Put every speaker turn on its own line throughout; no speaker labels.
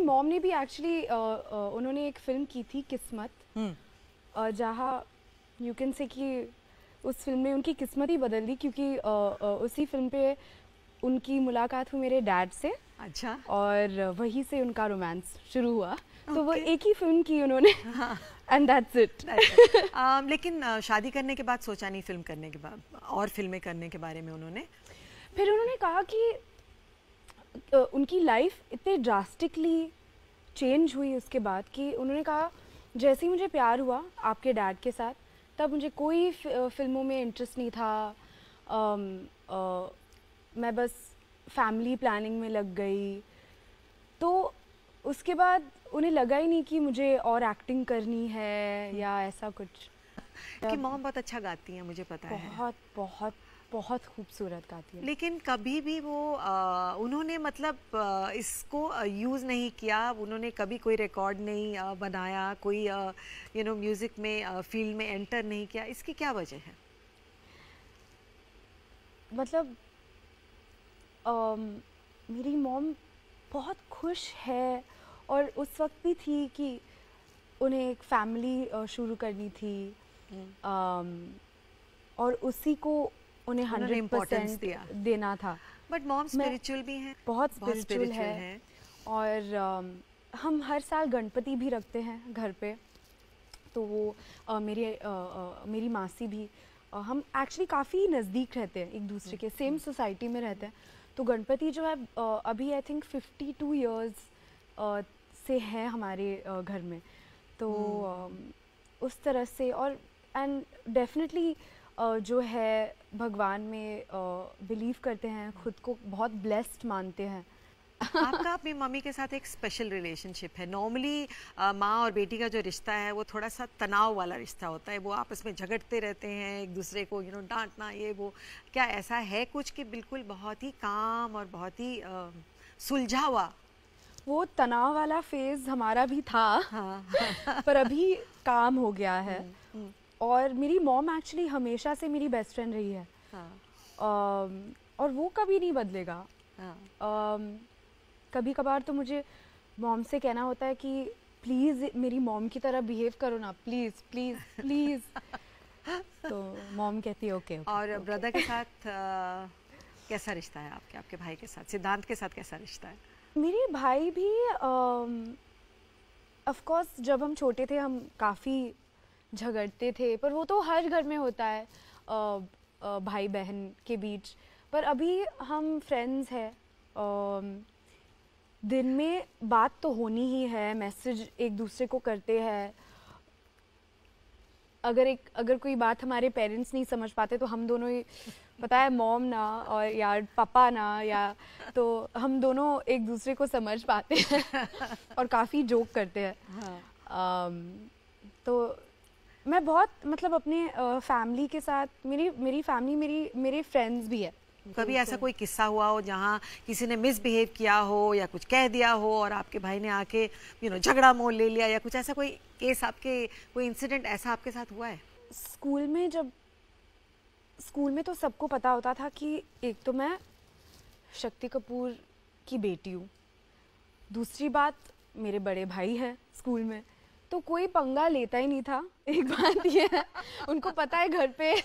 Mom ने भी actually उन्होंने एक फिल्म की थी किस्मत, जहाँ यू कैन से कि उस फिल्म ने उनकी किस्मत ही बदल दी, क्योंकि उसी फिल्म पे उनकी मुलाकात हुई मेरे डैड से।
अच्छा।
और वहीं से उनका रोमांस शुरू हुआ। तो वो एक ही फिल्म की उन्होंने, एंड दैट्स इट।
लेकिन शादी करने के बाद सोचा नहीं फिल्म करने के बाद और फिल्में करने के बारे में उन्होंने?
फिर उन्होंने कहा कि उनकी लाइफ इतने ड्रास्टिकली चेंज हुई उसके बाद कि उन्होंने कहा जैसे ही मुझे प्यार हुआ आपके डैड के साथ, तब मुझे कोई फिल्मों में इंटरेस्ट नहीं था। मैं बस फैमिली प्लानिंग में लग गई। तो उसके बाद उन्हें लगा ही नहीं कि मुझे और एक्टिंग करनी है या ऐसा कुछ।
कि मॉम बहुत अच्छा गाती हैं, मुझे पता है।
बहुत बहुत बहुत खूबसूरत गाती है।
लेकिन कभी भी वो उन्होंने मतलब इसको यूज़ नहीं किया, उन्होंने कभी कोई रिकॉर्ड नहीं बनाया, कोई म्यूज़िक में फील्ड में एंटर नहीं किया। इसकी क्या वजह है?
मतलब मेरी मॉम बहुत खुश है, और उस वक्त भी थी कि उन्हें एक फैमिली शुरू करनी थी, और उसी को उन्हें 100% देना था।
बट मॉम स्पिरिचुअल भी हैं,
बहुत स्पिरिचुअल है। और हम हर साल गणपति भी रखते हैं घर पे। तो वो मेरी मासी भी, हम एक्चुअली काफ़ी नज़दीक रहते हैं एक दूसरे के, सेम सोसाइटी में रहते हैं। तो गणपति जो है अभी आई थिंक 52 इयर्स से है हमारे घर में। तो उस तरह से, और एंड डेफिनेटली जो है भगवान में बिलीव करते हैं, खुद को बहुत ब्लेस्ड मानते हैं।
आपका अपनी मम्मी के साथ एक स्पेशल रिलेशनशिप है। नॉर्मली माँ और बेटी का जो रिश्ता है वो थोड़ा सा तनाव वाला रिश्ता होता है, वो आपस में झगड़ते रहते हैं, एक दूसरे को डांटना ये वो। क्या ऐसा है कुछ कि बिल्कुल बहुत ही काम और बहुत ही सुलझा हुआ?
वो तनाव वाला फेज हमारा भी था। हाँ। पर अभी काम हो गया है। और मेरी मॉम एक्चुअली हमेशा से मेरी बेस्ट फ्रेंड रही है। और वो कभी नहीं बदलेगा। कभी कभार तो मुझे मॉम से कहना होता है कि प्लीज़ मेरी मॉम की तरह बिहेव करो ना, प्लीज़ प्लीज़ प्लीज़। तो मॉम कहती है ओके।
और ब्रदर के साथ कैसा रिश्ता है आपके भाई के साथ? सिद्धांत के साथ कैसा रिश्ता है?
मेरे भाई भी ऑफ कोर्स जब हम छोटे थे हम काफ़ी झगड़ते थे, पर वो तो हर घर में होता है भाई बहन के बीच। पर अभी हम फ्रेंड्स हैं, दिन में बात तो होनी ही है, मैसेज एक दूसरे को करते हैं। अगर कोई बात हमारे पेरेंट्स नहीं समझ पाते तो हम दोनों ही, पता है, मॉम ना और या पापा ना, या तो हम दोनों एक दूसरे को समझ पाते हैं और काफ़ी जोक करते हैं। हाँ। तो मैं बहुत मतलब अपने फैमिली के साथ, मेरी फैमिली मेरे फ्रेंड्स भी है।
कभी ऐसा कोई किस्सा हुआ हो जहाँ किसी ने मिसबिहेव किया हो या कुछ कह दिया हो और आपके भाई ने आके झगड़ा मोल ले लिया, या कुछ ऐसा कोई केस, आपके कोई इंसिडेंट ऐसा आपके साथ हुआ है?
स्कूल में तो सबको पता होता था कि एक तो मैं शक्ति कपूर की बेटी हूँ, दूसरी बात मेरे बड़े भाई हैं स्कूल में, तो कोई पंगा लेता ही नहीं था। एक बात ये है, उनको पता है घर पे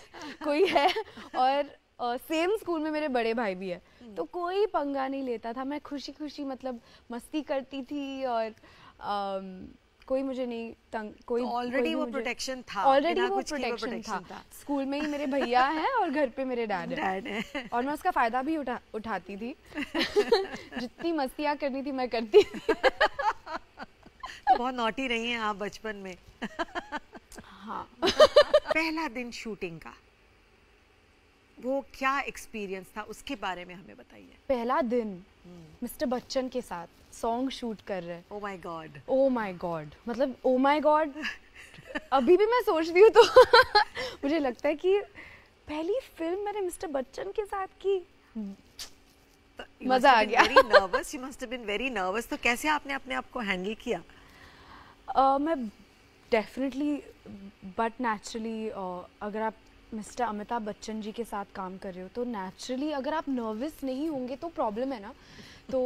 कोई है, और सेम स्कूल में मेरे बड़े भाई भी है, तो कोई पंगा नहीं लेता था। मैं खुशी खुशी मतलब मस्ती करती थी, और कोई मुझे नहीं तंग, कोई
ऑलरेडी वो प्रोटेक्शन था,
ऑलरेडी वो प्रोटेक्शन था। स्कूल में ही मेरे भैया हैं और घर पे मेरे डैड हैं, और मैं उसका फ़ायदा भी उठाती थी। जितनी मस्तियाँ करनी थी मैं करती थी।
बहुत नॉटी रही हैं आप बचपन में।
हाँ।
पहला दिन शूटिंग का वो क्या एक्सपीरियंस था, उसके बारे में हमें बताइए।
पहला दिन मिस्टर बच्चन के साथ सॉन्ग शूट कर रहे हैं।
Oh my God,
oh my God, मतलब ओ माय गॉड। अभी भी मैं सोचती हूँ तो मुझे लगता है कि पहली फिल्म मैंने मिस्टर बच्चन के साथ की, मजा आ गया।
Very nervous, you must have been very nervous. तो कैसे आपने अपने आप को हैंडल किया?
मैं डेफिनेटली बट नेचुरली, अगर आप मिस्टर अमिताभ बच्चन जी के साथ काम कर रहे हो तो नेचुरली अगर आप नर्वस नहीं होंगे तो प्रॉब्लम है ना। तो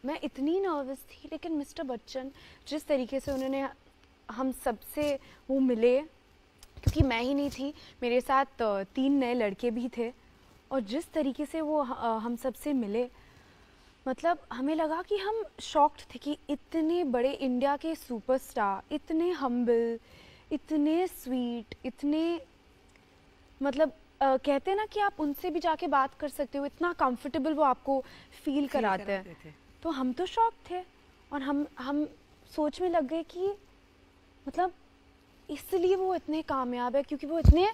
मैं इतनी नर्वस थी, लेकिन मिस्टर बच्चन जिस तरीके से उन्होंने हम सबसे वो मिले, क्योंकि मैं ही नहीं थी, मेरे साथ 3 नए लड़के भी थे, और जिस तरीके से वो हम सबसे मिले, मतलब हमें लगा कि हम शॉक्ड थे कि इतने बड़े इंडिया के सुपरस्टार, इतने हम्बल, इतने स्वीट, इतने मतलब कहते हैं ना कि आप उनसे भी जाके बात कर सकते हो, इतना कंफर्टेबल वो आपको फील कराते हैं। तो हम तो शॉक थे, और हम सोच में लग गए कि मतलब इसलिए वो इतने कामयाब है, क्योंकि वो इतने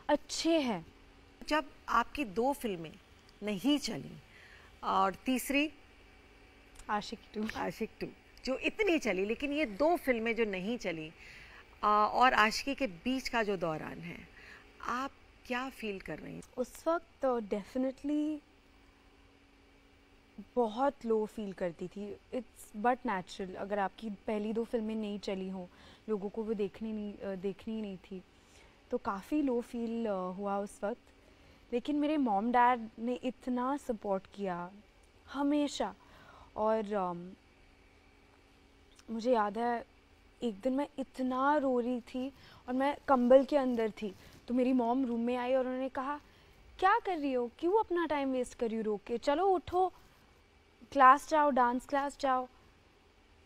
अच्छे हैं।
जब आपकी 2 फिल्में नहीं चली और तीसरी आशिक 2 जो इतनी चली, लेकिन ये 2 फिल्में जो नहीं चली और आशिकी के बीच का जो दौरान है, आप क्या फील कर रही हैं?
उस वक्त तो डेफिनेटली बहुत लो फील करती थी। इट्स बट नेचुरल, अगर आपकी पहली 2 फिल्में नहीं चली हों, लोगों को वो देखनी ही नहीं थी, तो काफ़ी लो फील हुआ उस वक्त। लेकिन मेरे मॉम डैड ने इतना सपोर्ट किया हमेशा, और मुझे याद है एक दिन मैं इतना रो रही थी और मैं कंबल के अंदर थी, तो मेरी मॉम रूम में आई और उन्होंने कहा, क्या कर रही हो, क्यों अपना टाइम वेस्ट कर रही हो रो के, चलो उठो, क्लास जाओ, डांस क्लास जाओ,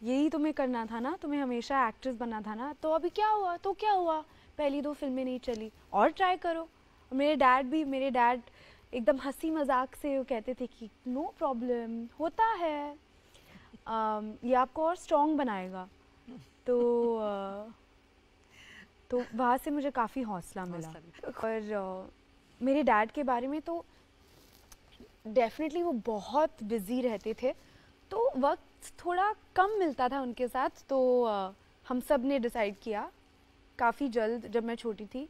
यही तुम्हें करना था ना, तुम्हें हमेशा एक्ट्रेस बनना था ना, तो अभी क्या हुआ, तो क्या हुआ, पहली 2 फिल्में नहीं चली, और ट्राई करो। और मेरे डैड एकदम हंसी मजाक से वो कहते थे कि नो प्रॉब्लम, होता है, ये आपको और स्ट्रॉन्ग बनाएगा। तो वहाँ से मुझे काफ़ी हौसला मिला। और मेरे डैड के बारे में तो डेफिनेटली वो बहुत बिज़ी रहते थे, तो वक्त थोड़ा कम मिलता था उनके साथ, तो हम सब ने डिसाइड किया काफ़ी जल्द, जब मैं छोटी थी,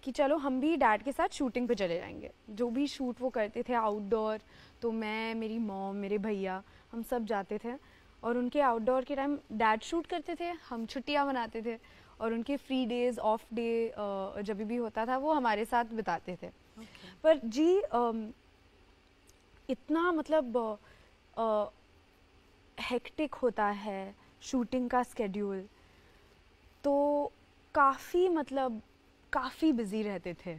कि चलो हम भी डैड के साथ शूटिंग पे चले जाएंगे। जो भी शूट वो करते थे आउटडोर, तो मैं, मेरी मॉम, मेरे भैया, हम सब जाते थे, और उनके आउटडोर के टाइम डैड शूट करते थे, हम छुट्टियाँ मनाते थे, और उनके फ्री डेज, ऑफ डे जब भी होता था वो हमारे साथ बिताते थे। पर जी इतना मतलब हेक्टिक होता है शूटिंग का स्केड्यूल, तो काफ़ी बिजी रहते थे।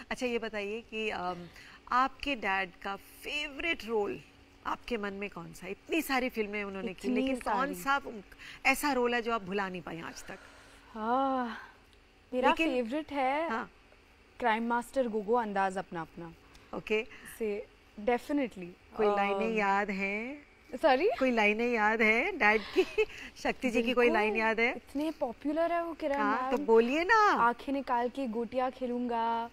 अच्छा, ये बताइए कि आपके डैड का फेवरेट रोल आपके मन में कौन सा? इतनी सारी फिल्में उन्होंने की, लेकिन कौन सा ऐसा रोल है जो आप भुला नहीं पाई आज तक?
हाँ, मेरा फेवरेट है
हाँ,
क्राइम मास्टर गोगो, अंदाज अपना अपना।
ओके,
से डेफिनेटली
कोई लाइनें याद हैं?
सॉरी,
कोई लाइनें याद है डैड की? शक्ति जी की कोई लाइन याद है?
इतने पॉपुलर है वो किरण।
हाँ, तो बोलिए ना।
आंखें निकाल के गोटियां खेलूंगा।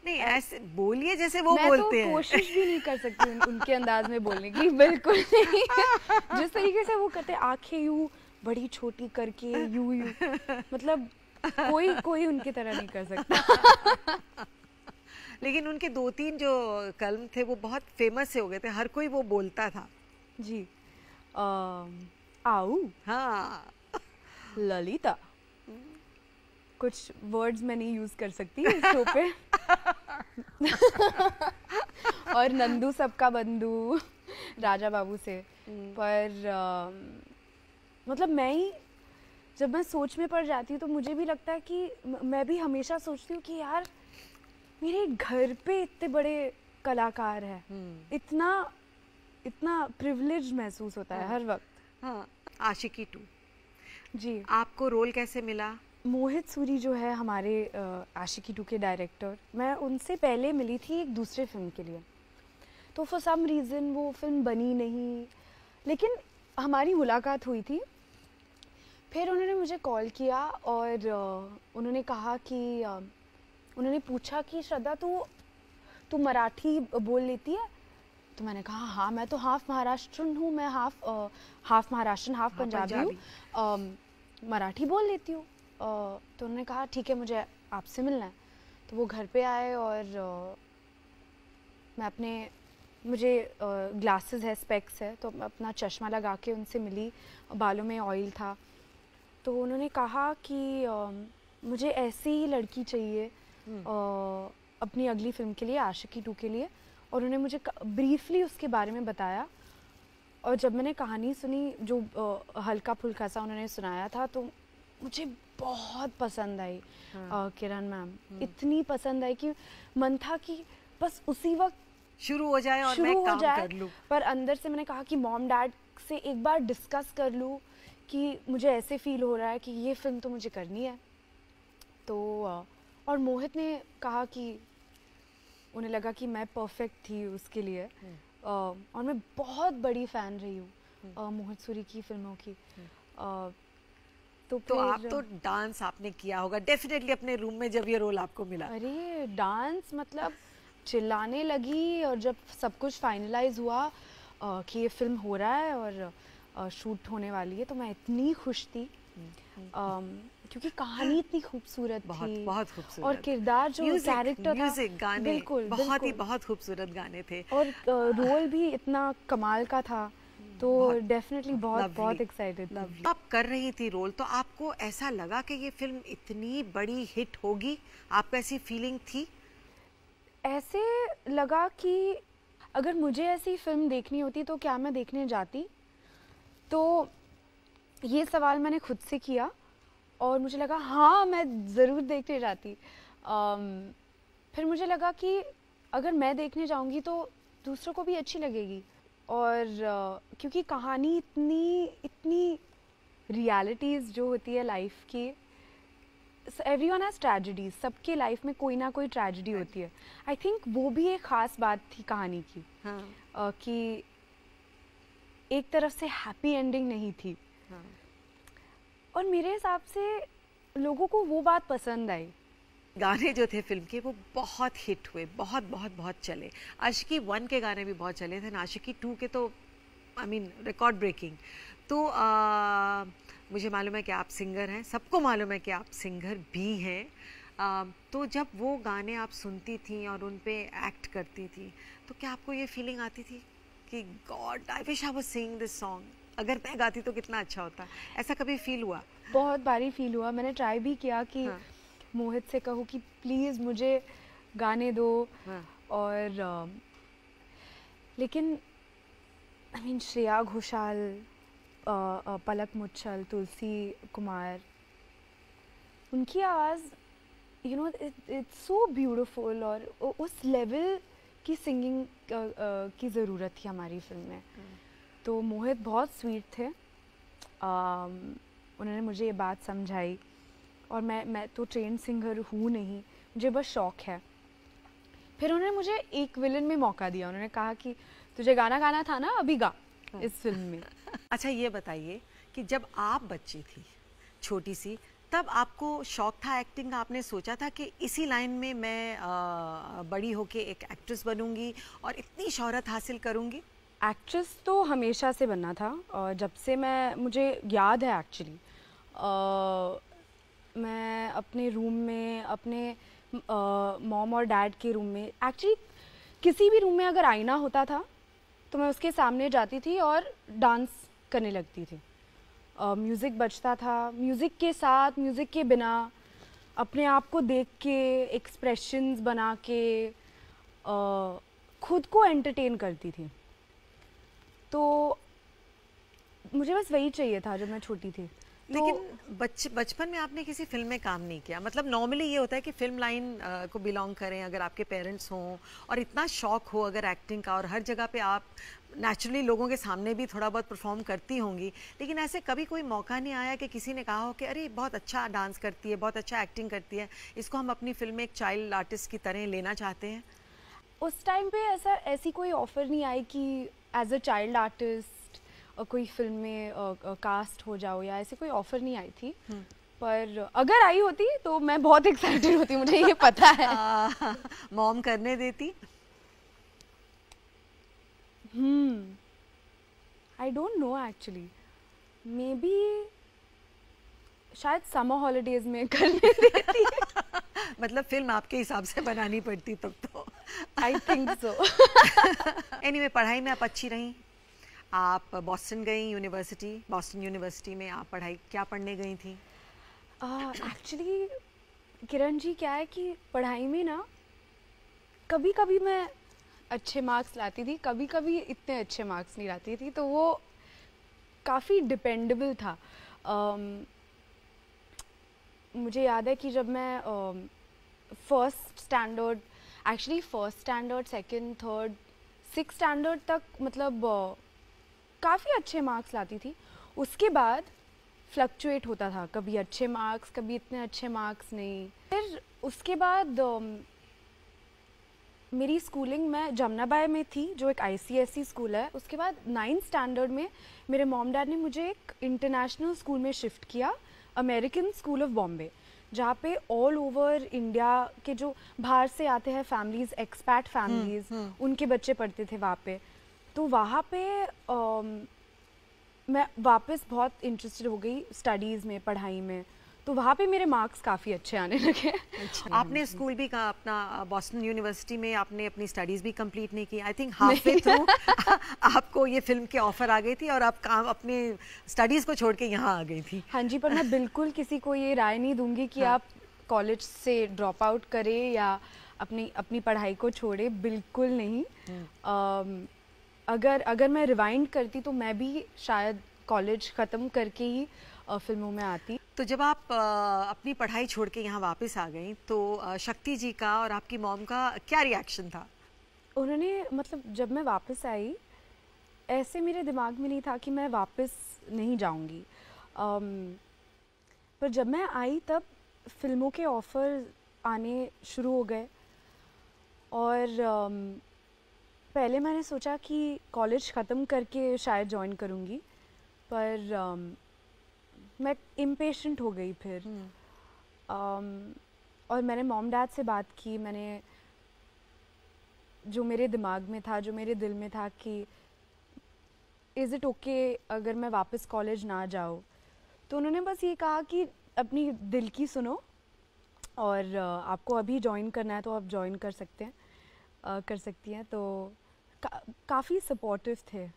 नहीं, ऐसे बोलिए जैसे वो बोलते हैं।
मैं तो कोशिश भी नहीं कर सकती उनके अंदाज में बोलने की, बिल्कुल नहीं। जिस तरीके से वो करते, आंखें यूं बड़ी छोटी करके, यूं मतलब कोई उनकी तरह नहीं कर सकता।
लेकिन उनके 2-3 जो कलम थे वो बहुत फेमस से हो गए थे, हर कोई वो बोलता था।
जी, आऊ,
हाँ,
ललिता, कुछ वर्ड्स मैं नहीं यूज कर सकती इस शो पे। और नंदू सबका बंधु, राजा बाबू से। पर मतलब मैं ही जब मैं सोच में पड़ जाती हूँ, तो मुझे भी लगता है कि मैं भी हमेशा सोचती हूँ कि यार मेरे घर पे इतने बड़े कलाकार हैं, इतना प्रिविलेज महसूस होता है हर वक्त।
हाँ, आशिकी 2
जी,
आपको रोल कैसे मिला?
मोहित सूरी जो है हमारे आशिकी 2 के डायरेक्टर, मैं उनसे पहले मिली थी एक दूसरे फिल्म के लिए, तो फॉर सम रीज़न वो फिल्म बनी नहीं, लेकिन हमारी मुलाकात हुई थी। फिर उन्होंने मुझे कॉल किया और उन्होंने कहा कि उन्होंने पूछा कि श्रद्धा तू मराठी बोल लेती है? तो मैंने कहा हाँ, मैं तो हाफ महाराष्ट्रन हूँ, मैं हाफ महाराष्ट्रन हाफ पंजाबी हूँ, मराठी बोल लेती हूँ। तो उन्होंने कहा ठीक है, मुझे आपसे मिलना है। तो वो घर पे आए और मुझे ग्लासेस है, स्पेक्स है, तो मैं अपना चश्मा लगा के उनसे मिली, बालों में ऑयल था। तो उन्होंने कहा कि मुझे ऐसी ही लड़की चाहिए अपनी अगली फिल्म के लिए, आशिकी 2 के लिए, और उन्होंने मुझे ब्रीफली उसके बारे में बताया। और जब मैंने कहानी सुनी, जो हल्का फुल्का सा उन्होंने सुनाया था, तो मुझे बहुत पसंद आई। किरण मैम इतनी पसंद आई कि मन था कि बस उसी वक्त
शुरू हो जाए और मैं काम कर लूं।
पर अंदर से मैंने कहा कि मॉम डैड से एक बार डिस्कस कर लूं कि मुझे ऐसे फील हो रहा है कि ये फिल्म तो मुझे करनी है। तो और मोहित ने कहा कि उन्हें लगा कि मैं परफेक्ट थी उसके लिए। और मैं बहुत बड़ी फ़ैन रही हूँ मोहित सूरी की फिल्मों की।
तो आप तो डांस आपने किया होगा डेफिनेटली अपने रूम में जब ये रोल आपको मिला।
अरे डांस मतलब चिल्लाने लगी, और जब सब कुछ फाइनलाइज हुआ कि ये फिल्म हो रहा है और शूट होने वाली है, तो मैं इतनी खुश थी क्योंकि कहानी इतनी खूबसूरत थी,
बहुत खूबसूरत,
और किरदार जो कैरेक्टर था,
म्यूजिक, गाने
बिल्कुल
बहुत खूबसूरत गाने थे,
और रोल भी इतना कमाल का था। तो डेफिनेटली बहुत एक्साइटेड।
आप कर रही थी रोल, तो आपको ऐसा लगा कि ये फिल्म इतनी बड़ी हिट होगी? आपको ऐसी फीलिंग थी?
ऐसे लगा कि अगर मुझे ऐसी फिल्म देखनी होती तो क्या मैं देखने जाती? तो ये सवाल मैंने खुद से किया और मुझे लगा हाँ मैं ज़रूर देखने जाती। फिर मुझे लगा कि अगर मैं देखने जाऊंगी तो दूसरों को भी अच्छी लगेगी, और क्योंकि कहानी इतनी रियलिटीज़ जो होती है लाइफ की, एवरीवन हैज़ ट्रेजेडीज, सबके लाइफ में कोई ना कोई ट्रेजेडी होती है। आई थिंक वो भी एक ख़ास बात थी कहानी की। कि एक तरफ से हैप्पी एंडिंग नहीं थी। और मेरे हिसाब से लोगों को वो बात पसंद आई।
गाने जो थे फिल्म के वो बहुत हिट हुए, बहुत चले। आशिकी 1 के गाने भी बहुत चले थे ना, आशिकी 2 के तो आई मीन रिकॉर्ड ब्रेकिंग। तो मुझे मालूम है कि आप सिंगर हैं, सबको मालूम है कि आप सिंगर भी हैं। तो जब वो गाने आप सुनती थी और उन पे एक्ट करती थी, तो क्या आपको ये फीलिंग आती थी कि God I wish I was singing this song, अगर मैं गाती तो कितना अच्छा होता? ऐसा कभी फील हुआ?
बहुत बारी फील हुआ। मैंने ट्राई भी किया कि मोहित से कहूँ कि प्लीज़ मुझे गाने दो। और लेकिन आई मीन श्रेया घोषाल, पलक मुच्छल, तुलसी कुमार, उनकी आवाज़ you know it's so beautiful, और उस लेवल की सिंगिंग की ज़रूरत थी हमारी फिल्म में। तो मोहित बहुत स्वीट थे। उन्होंने मुझे ये बात समझाई, और मैं तो ट्रेन सिंगर हूँ नहीं, मुझे बस शौक़ है। फिर उन्होंने मुझे एक विलन में मौका दिया। उन्होंने कहा कि तुझे गाना गाना था ना, अभी गा इस फिल्म में।
अच्छा ये बताइए कि जब आप बच्ची थी, छोटी सी, तब आपको शौक था एक्टिंग का? आपने सोचा था कि इसी लाइन में मैं बड़ी होके एक एक्ट्रेस बनूंगी और इतनी शोहरत हासिल करूंगी?
एक्ट्रेस तो हमेशा से बनना था, और जब से मुझे याद है एक्चुअली, मैं अपने रूम में, अपने मॉम और डैड के रूम में, एक्चुअली किसी भी रूम में अगर आईना होता था तो मैं उसके सामने जाती थी और डांस करने लगती थी। म्यूज़िक बजता था, म्यूज़िक के साथ, म्यूज़िक के बिना, अपने आप को देख के, एक्सप्रेशंस बना के खुद को एंटरटेन करती थी। तो मुझे बस वही चाहिए था जब मैं छोटी थी।
लेकिन बचपन में आपने किसी फिल्म में काम नहीं किया? मतलब नॉर्मली ये होता है कि फिल्म लाइन को बिलोंग करें अगर आपके पेरेंट्स हों और इतना शौक हो अगर एक्टिंग का, और हर जगह पे आप नेचुरली लोगों के सामने भी थोड़ा बहुत परफॉर्म करती होंगी, लेकिन ऐसे कभी कोई मौका नहीं आया कि किसी ने कहा हो कि अरे बहुत अच्छा डांस करती है, बहुत अच्छा एक्टिंग करती है, इसको हम अपनी फिल्म में एक चाइल्ड आर्टिस्ट की तरह लेना चाहते हैं?
उस टाइम पे ऐसी कोई ऑफ़र नहीं आई कि एज अ चाइल्ड आर्टिस्ट कोई फिल्म में कास्ट हो जाओ, या ऐसी कोई ऑफ़र नहीं आई थी। पर अगर आई होती तो मैं बहुत एक्साइटेड होती, मुझे ये पता है।
मॉम करने देती?
I don't know actually, may be शायद समर हॉलीडेज में करने देती।
मतलब फिल्म आपके हिसाब से बनानी पड़ती तब तो।
I think so.
एनीवे, पढ़ाई में आप अच्छी रहीं। आप बॉस्टन गई यूनिवर्सिटी, बॉस्टन यूनिवर्सिटी में आप क्या पढ़ने गई थी?
एक्चुअली किरण जी, क्या है कि पढ़ाई में ना कभी कभी मैं अच्छे मार्क्स लाती थी, कभी कभी इतने अच्छे मार्क्स नहीं लाती थी, तो वो काफ़ी डिपेंडेबल था। मुझे याद है कि जब मैं first standard, actually first standard, second, third, six standard तक मतलब काफ़ी अच्छे मार्क्स लाती थी। उसके बाद फ्लक्चुएट होता था, कभी अच्छे मार्क्स, कभी इतने अच्छे मार्क्स नहीं। फिर उसके बाद मेरी स्कूलिंग मैं जमनाबाई में थी, जो एक ICSE स्कूल है। उसके बाद 9th स्टैंडर्ड में मेरे मॉम डैड ने मुझे एक इंटरनेशनल स्कूल में शिफ्ट किया, अमेरिकन स्कूल ऑफ बॉम्बे, जहाँ पे ऑल ओवर इंडिया के जो बाहर से आते हैं फैमिलीज़, एक्सपैट फैमिलीज़, उनके बच्चे पढ़ते थे वहाँ पे। तो वहाँ पे मैं वापस बहुत इंटरेस्टेड हो गई स्टडीज़ में, पढ़ाई में। तो वहाँ पे मेरे मार्क्स काफ़ी अच्छे आने लगे।
अच्छा, आपने स्कूल भी कहा अपना बॉस्टन यूनिवर्सिटी में, आपने अपनी स्टडीज़ भी कंप्लीट नहीं की। I think half way through आपको ये फिल्म के ऑफर आ गई थी और आप काम अपने स्टडीज़ को छोड़ के यहाँ आ गई थी।
हाँ जी, पर मैं बिल्कुल किसी को ये राय नहीं दूंगी कि
हाँ।
आप कॉलेज से ड्रॉप आउट करें या अपनी अपनी पढ़ाई को छोड़े, बिल्कुल नहीं। अगर मैं रिवाइंड करती तो मैं भी शायद कॉलेज ख़त्म करके ही फिल्मों में आती।
तो जब आप अपनी पढ़ाई छोड़ के यहाँ वापस आ गई, तो शक्ति जी का और आपकी मॉम का क्या रिएक्शन था?
उन्होंने, मतलब जब मैं वापस आई, ऐसे मेरे दिमाग में नहीं था कि मैं वापस नहीं जाऊंगी। पर जब मैं आई तब फिल्मों के ऑफ़र आने शुरू हो गए। और पहले मैंने सोचा कि कॉलेज ख़त्म करके शायद जॉइन करूँगी, पर मैं इम्पेशेंट हो गई फिर। और मैंने मॉम डैड से बात की, मैंने जो मेरे दिमाग में था, जो मेरे दिल में था कि इज़ इट ओके अगर मैं वापस कॉलेज ना जाऊँ। तो उन्होंने बस ये कहा कि अपनी दिल की सुनो, और आपको अभी जॉइन करना है तो आप जॉइन कर सकते हैं, कर सकती हैं। तो काफ़ी सपोर्टिव थे।